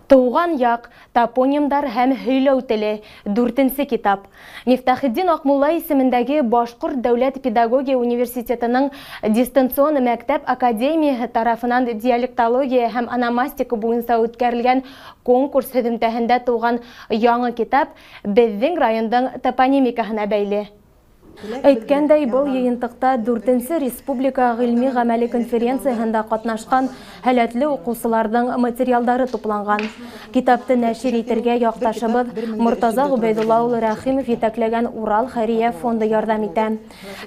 Туған яқ, топонимдар һәм һөйләү теле, 4-нче китап. Мифтахетдин Акмулла исемендәге Башкорт дәүләт педагогия университетының дистанцион мәктәп академияһы тарафынан диалектология һәм ономастика буенча үткәрелгән конкурс һөҙөмтәһендә туган яңы китап безнең райондың топонимикаһына бәйле. Әйткәндәй, был йыйынтыҡта 4-нче республика ғилми-ғәмәли конференцияһында ҡатнашҡан һәләтле уҡыусыларҙың материалдары тупланған. Китапты нәшер итергә яҡташыбыҙ Мортаза Ғөбәйҙулла улы Рәхимов етәкләгән Урал хәйрия фонды ярҙам итә.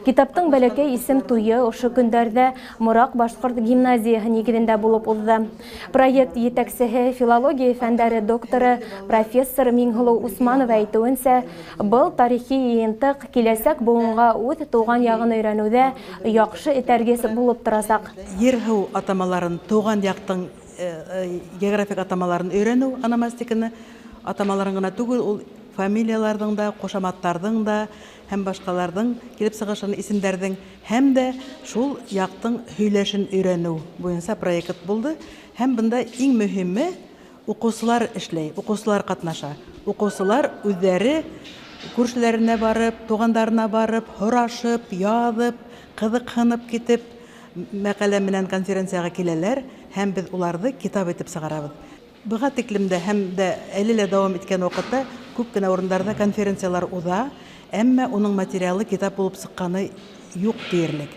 Китаптың бәләкәй исем туйы ошо көндәрҙә Мораҡ башҡорт гимназияһы нигеҙендә булып уҙҙы. Проект етәксеһе, филология фәндәре докторы профессор Миңһылыу Усманова әйтеүенсә, был тарихи йыйынтыҡ киләсәк буынға үҙ туған яғын өйрәнеүҙә яҡшы этәргес булып торасаҡ. Ер-һыу атамаларын, туған яҡтың географик атамаларын өйрәнеү, ономастиканы атамаларын ғына түгел, ул фамилияларҙың да, ҡушаматтарҙың да, һәм башҡаларҙың килеп сығышын исемдәрҙең, һәм дә шул яҡтың һөйләшен өйрәнеү буйынса проект булды. Һәм бында иң мөһиме уҡыусылар эшләй, уҡыусылар ҡатнаша. Уҡыусылар үҙҙәре күршеләренә барып, туғандарына барып, һорашып, яҙып, ҡыҙыҡһынып китеп, мәҡәлә менән конференцияға киләләр, һәм беҙ уларҙы китап итеп сығарабыҙ. Быға тиклемдә һәм дә әле лә дауам иткән ваҡытта күп кенә урындарҙа конференциялар уҙа, әммә уның материалы китап булып сыҡҡаны юҡ тиерлек.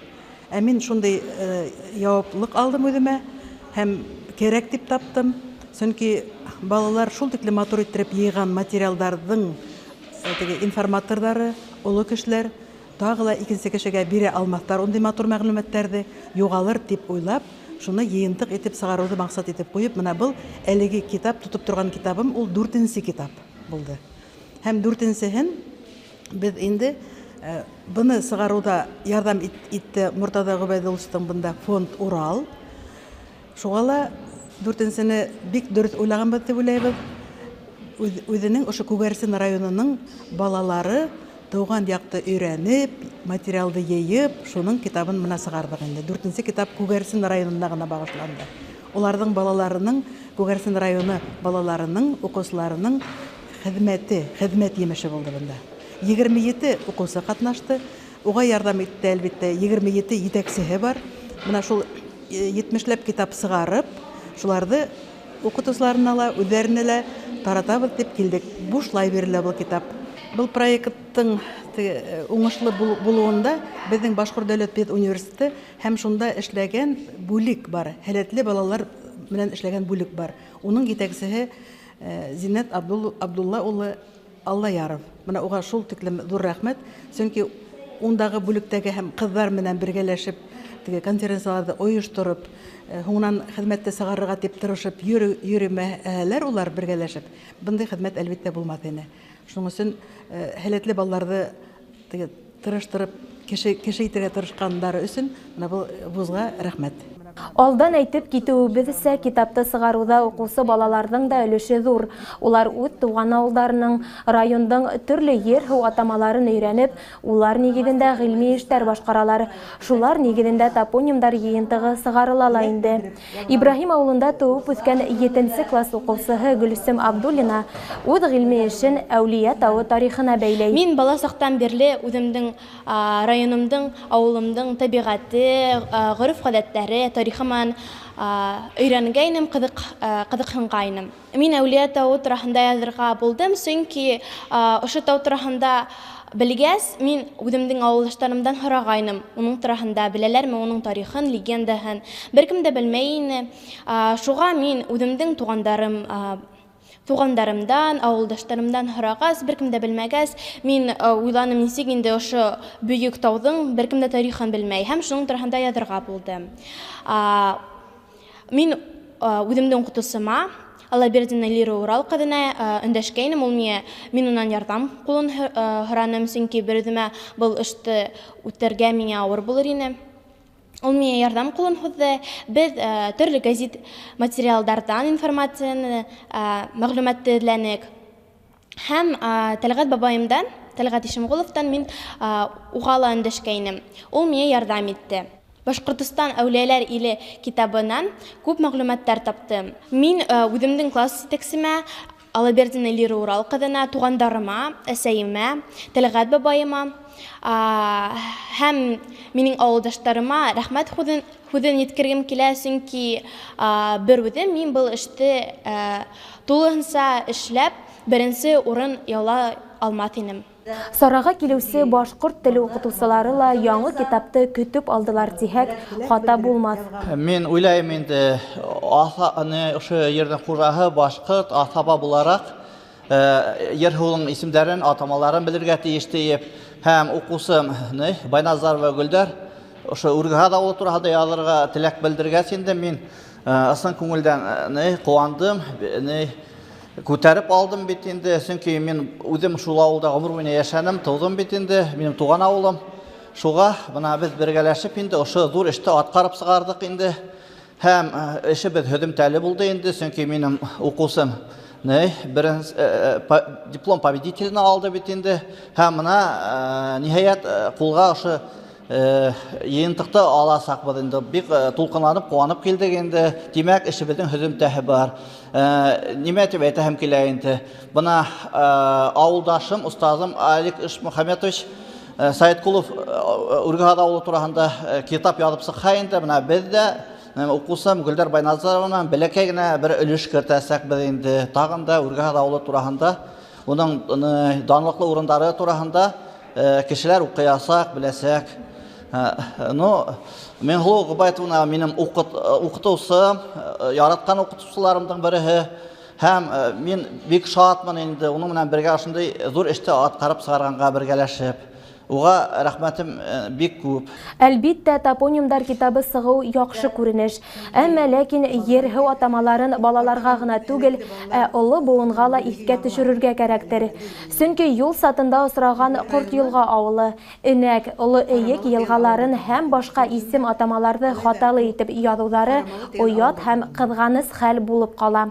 Ә мин шундай яуаплыҡ алдым үҙемә, һәм кәрәк дип таптым, сөнки балалар шул тиклем матур иттереп йыйған материалдарҙың информаторҙары, оло кешеләр, тағы ла икенсе кешегә бирә алмаҫтар ундай матур мәғлүмәттәрҙе, юғалыр тип уйлап, шуны йыйынтыҡ итеп сығарыуҙы маҡсат итеп ҡуйып, бына был әлеге китап, тотоп торған китабым, ул 4-нче китап булды. Һәм 4-нчеһен беҙ инде быны сығарыуҙа ярҙам итте Мортаза Ғөбәйҙулловичтың бында фонд Урал. Шуға ла 4-нчене бик дөрөҫ уйлағанбыҙ дип уйлайбыҙ. Үҙенең ошо Күгәрсен районының балалары тыуған яҡты өйрәнеп, материалды йыйып, шуның китабын мына сығарҙыҡ инде. 4-нче китап Күгәрсен районына ғына бағышланды. Уларҙың балаларының, Күгәрсен районы балаларының, уҡыусыларының хеҙмәт емеше булды бында. 27 уҡыусы ҡатнашты. Уға ярҙам итте, әлбиттә, 27 етәксеһе бар. Бына шул 70-ләп китап сығарып, шуларҙы уҡытыусыларына ла, үҙҙәренә лә таратабыҙ дип килдек. Бушлай бирелә был китап. Был проекттың уңышлы булыуында беҙҙең Башҡорт дәүләт педуниверситеты һәм шунда эшләгән бүлек бар. Һәләтле балалар менән эшләгән бүлек бар. Уның етәксеһе Зиннәт Абдулла улы Аллаяров. Бына уға шул тиклем ҙур рәхмәт. Сөнки ундағы бүлектәге һәм ҡыҙҙар менән бергәләшеп, конференцияларҙы ойоштороп, һуңынан хеҙмәтте сығарырға тип тырышып йөрөмәһәләр улар бергәләшеп, бындай хеҙмәт әлбиттә булмаҫ ине. Шуның өсөн һәләтле балаларҙы тырыштырып, кеше итергә тырышҡандары өсөн был вузға рәхмәт. Алдан әйтеп китеүебеҙсә, китапты сығарыуҙа уҡыусы балаларҙың да өлөшө ҙур. Улар үҙ туған ауылдарының, райондың төрлө ер-һыу атамаларын өйрәнеп, улар нигеҙендә ғилми эштәр башҡаралар. Шулар нигеҙендә топонимдар йыйынтығы сығарыла ла инде. Ибраһим ауылында тыуып үҫкән 7-нче класс уҡыусыһы Гөлсөм Абдуллина үҙ ғилми эшен Әүлиә тауы тарихына бәйләй. Мин бала саҡтан бирле үҙемдең районымдың, ауылымдың тәбиғәте, ғөрөф-ғәҙәттәре, тарихыман өйрәнгәйнем, ҡыҙыҡһынғайным. Мин Әүлиә тауы тураһында яҙырға булдым, сөнки ошо тау тураһында белгәс, мин үҙемдең ауылдаштарымдан һорағайным. Уның тураһында беләләрме, уның тарихын, легендаһын. Бер кем дә белмәй ине. Шуға мин үҙемдең туғандарымдан, ауылдаштарымдан һорағас, бер кем дә белмәгәс, мин уйланым, нисек инде ошо бөйөк тауҙың бер кем дә тарихын белмәй, һәм шуның тураһында яҙырға булдым. Мин үҙемдең уҡытыусыма, Аллабердина Лира Урал ҡыҙына өндәшкәйнем, ул мин унан ярҙам ҡулын һораным, сөнки бер үҙемә был эште үтәргә миңә ауыр булыр ине. Ул миңә ярҙам ҡулын һуҙҙы. Беҙ төрлө гәзит материалдарҙан информацияны, мәғлүмәтте эҙләнек. Һәм Тәлғәт бабайымдан, Тәлғәт Ишемғоловтан мин уға ла өндәшкәйнем. Ул миңә ярҙам итте. Башкортостан әүлияләр иле китабынан күп мәгълүматлар таптым. Мин үземнең класс җитәкчемә Алабердина Лира Урал кызына, тугандарыма, әсәемә, Тәлгать бабаема һәм минең авылдашларыма рәхмәт хүден yetkергем килә, чөнки бер үзем мин был эште тулысынча эшләп беренче урын яулай алмас идем. Сарага килүсе башкорт теле укытучылары ла яңа китапты көтүп алдылар дисәк, хата булмас. Мен уйлайм инде, ошо ердән хуҗаһы башкорт асаба буларак, ер-хулың исемдәрен, атамаларын белергә тиеш дип, һәм укусым Байназарова Гөлдәр ошо Үргәһәдә ул турында язарга теләк белдергән инде. Мин асан күңелдән куандым, күтәреп алдым бит инде, чөнки мин үзем шул авылда гомер буена яшәдем, тудым бит инде, минем туган авылым. Шуга менә без бергәләшеп инде ошо зур эште аткарып чыгардык инде. Һәм эшебез һөдемтәле булды инде, чөнки минем укусым диплом победителен алды бит инде. Һәм менә ниһаять кулга ошо йыентыкты аласакбыз инде. Бик тулкынланып, куанып килдек инде. Димәк, эшебезнең һөдемтәһе бар. Нимә дип әйтәм килә инде. Бына авылдашым, устазым Алик Ишмөхәмәтович Саиткулов Үргәһәдә авылы турында китап язып чыккан инде. Менә без дә укусам Гөлдәр Байназарованың бәләкәй генә бер өлеш кертәсәк без инде. Тагын да Үргәһәдә авылы турында, уның данлыклы урындары турында кешеләр укыясак, беләсәк. Менглу Губайтовна минем укытучым, яраткан укытучыларымның бере. Һәм мин бик шатмын инде уның белән бергә шундый зур эште аткарып чыгарганга бергәләшеп. Уга рәхмәтем бик күп. Әлбиттә, топонимдар китабы сыгу яхшы күренеш. Әмма ләкин ер-һыу атамаларын балаларга гына түгел, олы буынга ла искә төшерергә кирәктер. Чөнки юл сатында осраган Корт елга авылы, Өнәк, Олы Өек елгаларын һәм башка исем атамаларны хаталы итеп язулары уят һәм кызганыч хәл булып кала.